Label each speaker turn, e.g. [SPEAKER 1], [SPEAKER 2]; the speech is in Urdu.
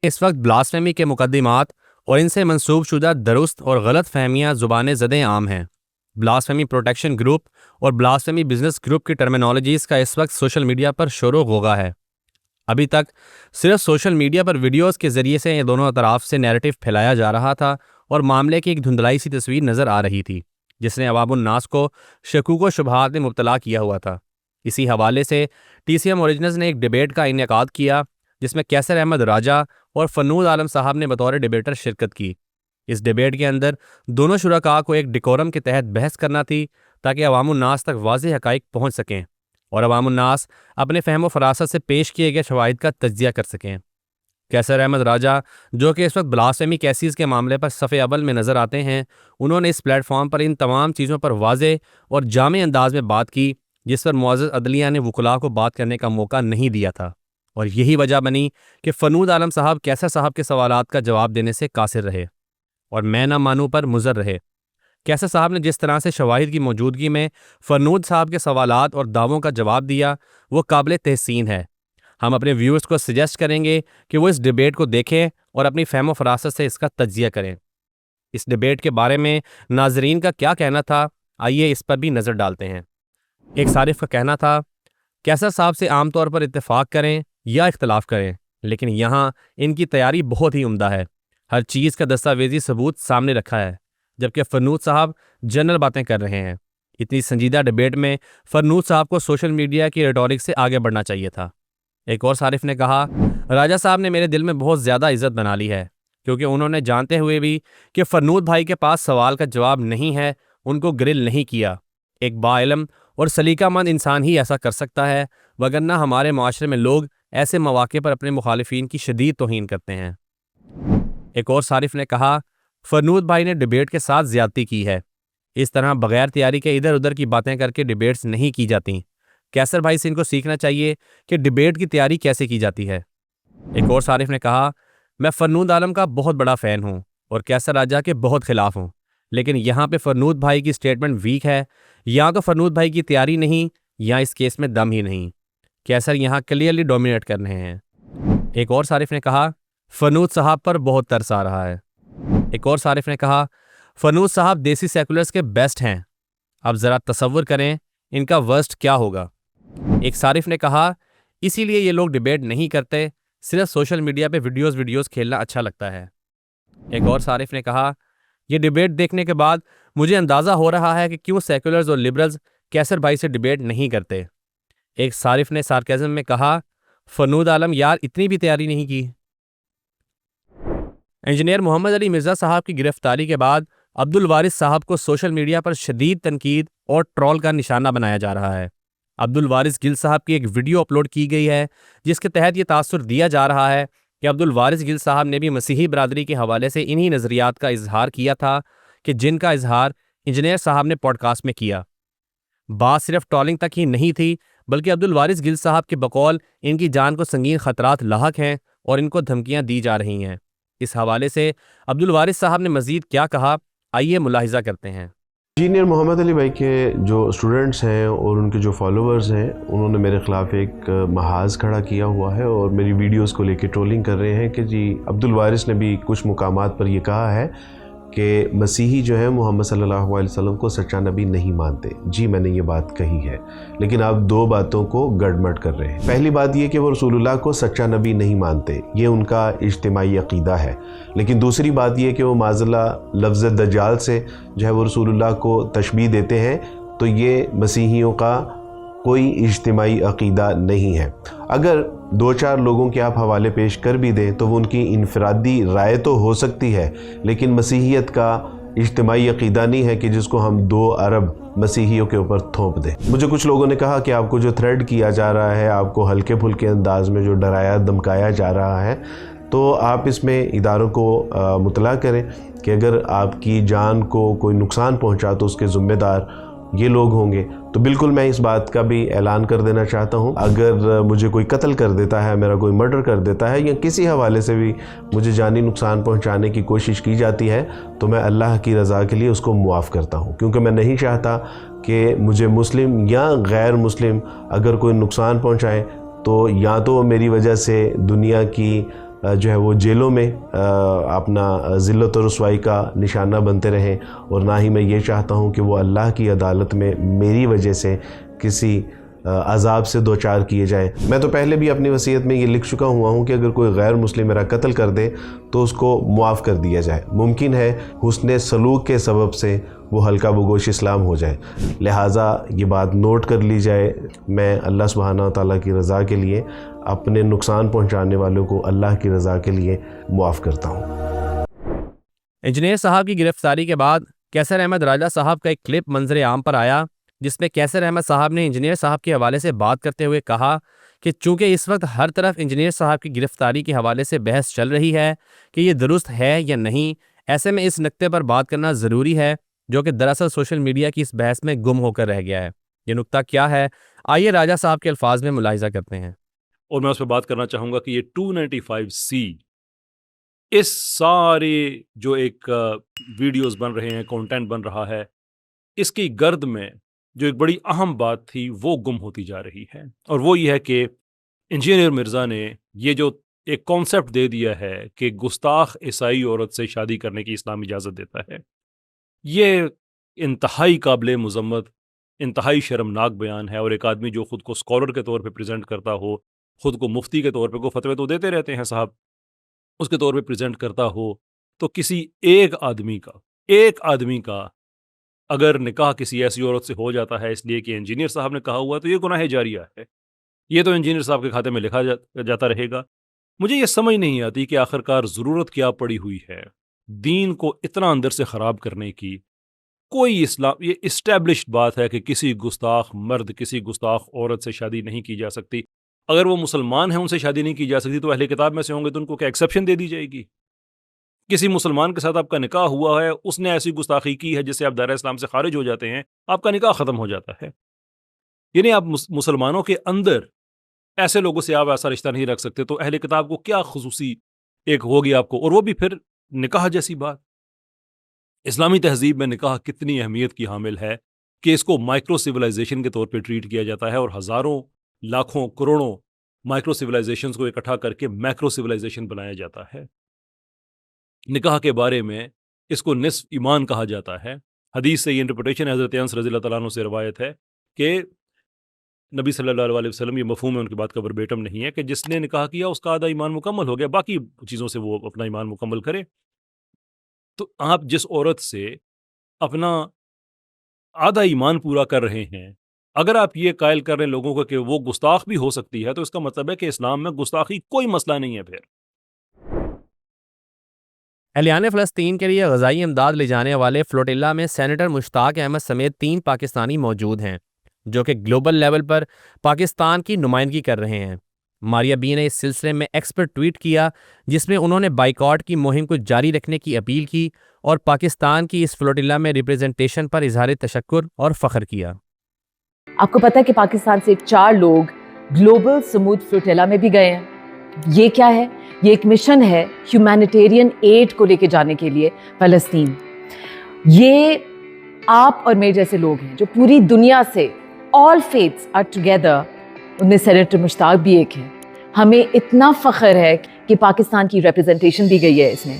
[SPEAKER 1] اس وقت بلاسفیمی کے مقدمات اور ان سے منسوب شدہ درست اور غلط فہمیاں زبان زدیں عام ہیں۔ بلاسفیمی پروٹیکشن گروپ اور بلاسفیمی بزنس گروپ کی ٹرمینالوجیز کا اس وقت سوشل میڈیا پر شور و غوغا ہے۔ ابھی تک صرف سوشل میڈیا پر ویڈیوز کے ذریعے سے یہ دونوں اطراف سے نیریٹو پھیلایا جا رہا تھا اور معاملے کی ایک دھندلائی سی تصویر نظر آ رہی تھی جس نے عوام الناس کو شکوک و شبہات میں مبتلا کیا ہوا تھا۔ اسی حوالے سے ٹی سی ایم اوریجنلز نے ایک ڈیبیٹ کا انعقاد کیا جس میں کیسر احمد راجہ اور فنود عالم صاحب نے بطور ڈیبیٹر شرکت کی۔ اس ڈیبیٹ کے اندر دونوں شرکاء کو ایک ڈیکورم کے تحت بحث کرنا تھی تاکہ عوام الناس تک واضح حقائق پہنچ سکیں اور عوام الناس اپنے فہم و فراست سے پیش کیے گئے شواہد کا تجزیہ کر سکیں۔ کیسر احمد راجہ جو کہ اس وقت بلاسفیمی کیسز کے معاملے پر صف اول میں نظر آتے ہیں، انہوں نے اس پلیٹ فارم پر ان تمام چیزوں پر واضح اور جامع انداز میں بات کی جس پر معزز عدلیہ نے وکلاء کو بات کرنے کا موقع نہیں دیا تھا، اور یہی وجہ بنی کہ فنود عالم صاحب کیسر صاحب کے سوالات کا جواب دینے سے قاصر رہے اور میں نہ مانوں پر مضر رہے۔ کیسر صاحب نے جس طرح سے شواہد کی موجودگی میں فنود صاحب کے سوالات اور دعووں کا جواب دیا وہ قابل تحسین ہے۔ ہم اپنے ویورز کو سجیسٹ کریں گے کہ وہ اس ڈیبیٹ کو دیکھیں اور اپنی فہم و فراست سے اس کا تجزیہ کریں۔ اس ڈیبیٹ کے بارے میں ناظرین کا کیا کہنا تھا، آئیے اس پر بھی نظر ڈالتے ہیں۔ ایک صارف کا کہنا تھا، کیسر صاحب سے عام طور پر اتفاق کریں یا اختلاف کریں، لیکن یہاں ان کی تیاری بہت ہی عمدہ ہے، ہر چیز کا دستاویزی ثبوت سامنے رکھا ہے، جبکہ فنود صاحب جنرل باتیں کر رہے ہیں۔ اتنی سنجیدہ ڈیبیٹ میں فنود صاحب کو سوشل میڈیا کی ریٹورک سے آگے بڑھنا چاہیے تھا۔ ایک اور صارف نے کہا، راجہ صاحب نے میرے دل میں بہت زیادہ عزت بنا لی ہے، کیونکہ انہوں نے جانتے ہوئے بھی کہ فنود بھائی کے پاس سوال کا جواب نہیں ہے ان کو گرل نہیں کیا۔ ایک باعلم اور سلیقہ مند انسان ہی ایسا کر سکتا ہے، وگرنہ ہمارے معاشرے میں لوگ ایسے مواقع پر اپنے مخالفین کی شدید توہین کرتے ہیں۔ ایک اور صارف نے کہا، فنود بھائی نے ڈیبیٹ کے ساتھ زیادتی کی ہے، اس طرح بغیر تیاری کے ادھر ادھر کی باتیں کر کے ڈیبیٹس نہیں کی جاتی۔ کیسر بھائی سے ان کو سیکھنا چاہیے کہ ڈیبیٹ کی تیاری کیسے کی جاتی ہے۔ ایک اور صارف نے کہا، میں فنود عالم کا بہت بڑا فین ہوں اور کیسر راجہ کے بہت خلاف ہوں، لیکن یہاں پہ فنود بھائی کی سٹیٹمنٹ ویک ہے، یا تو فنود بھائی کی تیاری نہیں یا اس کیس میں دم ہی نہیں، کیسر یہاں کلیئرلی ڈومینیٹ کر رہے ہیں۔ ایک اور صارف نے کہا، فنود صاحب پر بہت ترس آ رہا ہے۔ ایک اور صارف نے کہا، فنود صاحب دیسی سیکولرز کے بیسٹ ہیں، اب ذرا تصور کریں ان کا ورسٹ کیا ہوگا۔ ایک صارف نے کہا، اسی لیے یہ لوگ ڈیبیٹ نہیں کرتے، صرف سوشل میڈیا پہ ویڈیوز کھیلنا اچھا لگتا ہے۔ ایک اور صارف نے کہا، یہ ڈیبیٹ دیکھنے کے بعد مجھے اندازہ ہو رہا ہے کہ کیوں سیکولرز اور لبرلز کیسر بھائی سے ڈیبیٹ نہیں کرتے۔ ایک صارف نے سارکیزم میں کہا، فنود عالم یار اتنی بھی تیاری نہیں کی۔ انجینئر محمد علی مرزا صاحب کی گرفتاری کے بعد عبدالوارث صاحب کو سوشل میڈیا پر شدید تنقید اور ٹرول کا نشانہ بنایا جا رہا ہے۔ عبدالوارث گل صاحب کی ایک ویڈیو اپلوڈ کی گئی ہے جس کے تحت یہ تاثر دیا جا رہا ہے کہ عبدالوارث گل صاحب نے بھی مسیحی برادری کے حوالے سے انہی نظریات کا اظہار کیا تھا کہ جن کا اظہار انجینئر صاحب نے پوڈ کاسٹ میں کیا۔ بات صرف ٹرولنگ تک ہی نہیں تھی، بلکہ عبدالوارث گل صاحب کے بقول ان کی جان کو سنگین خطرات لاحق ہیں اور ان کو دھمکیاں دی جا رہی ہیں۔ اس حوالے سے عبدالوارث صاحب نے مزید کیا کہا، آئیے ملاحظہ کرتے ہیں۔
[SPEAKER 2] انجینئر محمد علی بھائی کے جو اسٹوڈنٹس ہیں اور ان کے جو فالوورز ہیں، انہوں نے میرے خلاف ایک محاذ کھڑا کیا ہوا ہے اور میری ویڈیوز کو لے کے ٹرولنگ کر رہے ہیں کہ جی عبدالوارث نے بھی کچھ مقامات پر یہ کہا ہے کہ مسیحی جو ہے محمد صلی اللہ علیہ وسلم کو سچا نبی نہیں مانتے۔ جی میں نے یہ بات کہی ہے، لیکن آپ دو باتوں کو گڑمٹ کر رہے ہیں۔ پہلی بات یہ کہ وہ رسول اللہ کو سچا نبی نہیں مانتے، یہ ان کا اجتماعی عقیدہ ہے، لیکن دوسری بات یہ کہ وہ معاذ اللہ لفظ دجال سے جو ہے وہ رسول اللہ کو تشبیہ دیتے ہیں، تو یہ مسیحیوں کا کوئی اجتماعی عقیدہ نہیں ہے۔ اگر دو چار لوگوں کے آپ حوالے پیش کر بھی دیں تو وہ ان کی انفرادی رائے تو ہو سکتی ہے، لیکن مسیحیت کا اجتماعی عقیدہ نہیں ہے کہ جس کو ہم 2 ارب مسیحیوں کے اوپر تھوپ دیں۔ مجھے کچھ لوگوں نے کہا کہ آپ کو جو تھریڈ کیا جا رہا ہے، آپ کو ہلکے پھلکے انداز میں جو ڈرایا دھمکایا جا رہا ہے، تو آپ اس میں اداروں کو مطلع کریں کہ اگر آپ کی جان کو کوئی نقصان پہنچا تو اس کے ذمہ دار یہ لوگ ہوں گے۔ تو بالکل میں اس بات کا بھی اعلان کر دینا چاہتا ہوں، اگر مجھے کوئی قتل کر دیتا ہے، میرا کوئی مرڈر کر دیتا ہے، یا کسی حوالے سے بھی مجھے جانی نقصان پہنچانے کی کوشش کی جاتی ہے، تو میں اللہ کی رضا کے لیے اس کو معاف کرتا ہوں، کیونکہ میں نہیں چاہتا کہ مجھے مسلم یا غیر مسلم اگر کوئی نقصان پہنچائے تو یا تو میری وجہ سے دنیا کی جو ہے وہ جیلوں میں اپنا ذلت و رسوائی کا نشانہ بنتے رہیں، اور نہ ہی میں یہ چاہتا ہوں کہ وہ اللہ کی عدالت میں میری وجہ سے کسی عذاب سے دوچار کیے جائیں۔ میں تو پہلے بھی اپنی وصیت میں یہ لکھ چکا ہوا ہوں کہ اگر کوئی غیر مسلم میرا قتل کر دے تو اس کو معاف کر دیا جائے، ممکن ہے حسن سلوک کے سبب سے وہ ہلکا بگوش اسلام ہو جائے، لہٰذا یہ بات نوٹ کر لی جائے۔ میں اللہ سبحانہ و تعالیٰ کی رضا کے لیے اپنے نقصان پہنچانے والوں کو اللہ کی رضا کے لیے معاف کرتا ہوں۔
[SPEAKER 1] انجینئر صاحب کی گرفتاری کے بعد کیسر احمد راجہ صاحب کا ایک کلپ منظر عام پر آیا، جس میں کیسر احمد صاحب نے انجینئر صاحب کے حوالے سے بات کرتے ہوئے کہا کہ چونکہ اس وقت ہر طرف انجینئر صاحب کی گرفتاری کے حوالے سے بحث چل رہی ہے کہ یہ درست ہے یا نہیں، ایسے میں اس نقطے پر بات کرنا ضروری ہے جو کہ دراصل سوشل میڈیا کی اس بحث میں گم ہو کر رہ گیا ہے۔ یہ نقطہ کیا ہے، آئیے راجہ صاحب کے الفاظ میں ملاحظہ کرتے ہیں۔
[SPEAKER 3] اور میں اس پہ بات کرنا چاہوں گا کہ یہ 295C اس سارے جو ایک ویڈیوز بن رہے ہیں، کانٹینٹ بن رہا ہے، اس کی گرد میں جو ایک بڑی اہم بات تھی وہ گم ہوتی جا رہی ہے، اور وہ یہ ہے کہ انجینئر مرزا نے یہ جو ایک کانسیپٹ دے دیا ہے کہ گستاخ عیسائی عورت سے شادی کرنے کی اسلام اجازت دیتا ہے، یہ انتہائی قابل مذمت، انتہائی شرمناک بیان ہے۔ اور ایک آدمی جو خود کو اسکالر کے طور پہ پریزنٹ کرتا ہو، خود کو مفتی کے طور پہ، کو فتوے تو دیتے رہتے ہیں صاحب، اس کے طور پہ پریزنٹ کرتا ہو، تو کسی ایک آدمی کا اگر نکاح کسی ایسی عورت سے ہو جاتا ہے اس لیے کہ انجینئر صاحب نے کہا ہوا، تو یہ گناہ جاریہ ہے، یہ تو انجینئر صاحب کے کھاتے میں لکھا جاتا رہے گا۔ مجھے یہ سمجھ نہیں آتی کہ آخرکار ضرورت کیا پڑی ہوئی ہے دین کو اتنا اندر سے خراب کرنے کی۔ کوئی اسلام، یہ اسٹیبلشڈ بات ہے کہ کسی گستاخ مرد کسی گستاخ عورت سے شادی نہیں کی جا سکتی۔ اگر وہ مسلمان ہیں ان سے شادی نہیں کی جا سکتی تو اہل کتاب میں سے ہوں گے تو ان کو کیا ایکسیپشن دے دی جائے گی؟ کسی مسلمان کے ساتھ آپ کا نکاح ہوا ہے، اس نے ایسی گستاخی کی ہے جس سے آپ دائرہ اسلام سے خارج ہو جاتے ہیں، آپ کا نکاح ختم ہو جاتا ہے۔ یعنی آپ مسلمانوں کے اندر ایسے لوگوں سے آپ ایسا رشتہ نہیں رکھ سکتے، تو اہل کتاب کو کیا خصوصی ایک ہوگی آپ کو؟ اور وہ بھی پھر نکاح جیسی بات۔ اسلامی تہذیب میں نکاح کتنی اہمیت کی حامل ہے کہ اس کو مائکرو سیولائزیشن کے طور پہ ٹریٹ کیا جاتا ہے، اور ہزاروں لاکھوں کروڑوں مائکرو سیولائزیشنز کو اکٹھا کر کے میکرو سیولائزیشن بنایا جاتا ہے۔ نکاح کے بارے میں اس کو نصف ایمان کہا جاتا ہے۔ حدیث سے یہ انٹرپریٹیشن حضرت انس رضی اللہ تعالیٰ عنہ سے روایت ہے کہ نبی صلی اللہ علیہ وسلم، یہ مفہوم ہے ان کی بات کا وربیٹم نہیں ہے، کہ جس نے نکاح کیا اس کا آدھا ایمان مکمل ہو گیا، باقی چیزوں سے وہ اپنا ایمان مکمل کرے۔ تو آپ جس عورت سے اپنا آدھا ایمان پورا کر رہے ہیں، اگر آپ یہ قائل کر رہے ہیں لوگوں کو کہ وہ گستاخ بھی ہو سکتی ہے، تو اس کا مطلب ہے کہ اسلام میں گستاخی کوئی مسئلہ نہیں ہے۔ پھر
[SPEAKER 1] اہلیان فلسطین کے لیے غذائی امداد لے جانے والے فلوٹیلا میں سینیٹر مشتاق احمد سمیت 3 پاکستانی موجود ہیں جو کہ گلوبل لیول پر پاکستان کی نمائندگی کر رہے ہیں۔ ماریا بی نے اس سلسلے میں ایکس پر ٹویٹ کیا جس میں انہوں نے بائیکاٹ کی مہم کو جاری رکھنے کی اپیل کی اور پاکستان کی اس فلوٹیلا میں ریپریزنٹیشن پر اظہار تشکر اور فخر کیا۔
[SPEAKER 4] آپ کو پتہ ہے کہ پاکستان سے 4 لوگ گلوبل سمود فلوٹیلا میں بھی گئے ہیں۔ یہ کیا ہے؟ یہ ایک مشن ہے ہیومینیٹیرین ایڈ کو لے کے جانے کے لیے فلسطین۔ یہ آپ اور میرے جیسے لوگ ہیں جو پوری دنیا سے آل فیتھس آر ٹوگیدر، ان میں سینیٹر مشتاق بھی ایک ہے۔ ہمیں اتنا فخر ہے کہ پاکستان کی ریپرزنٹیشن دی گئی ہے اس میں۔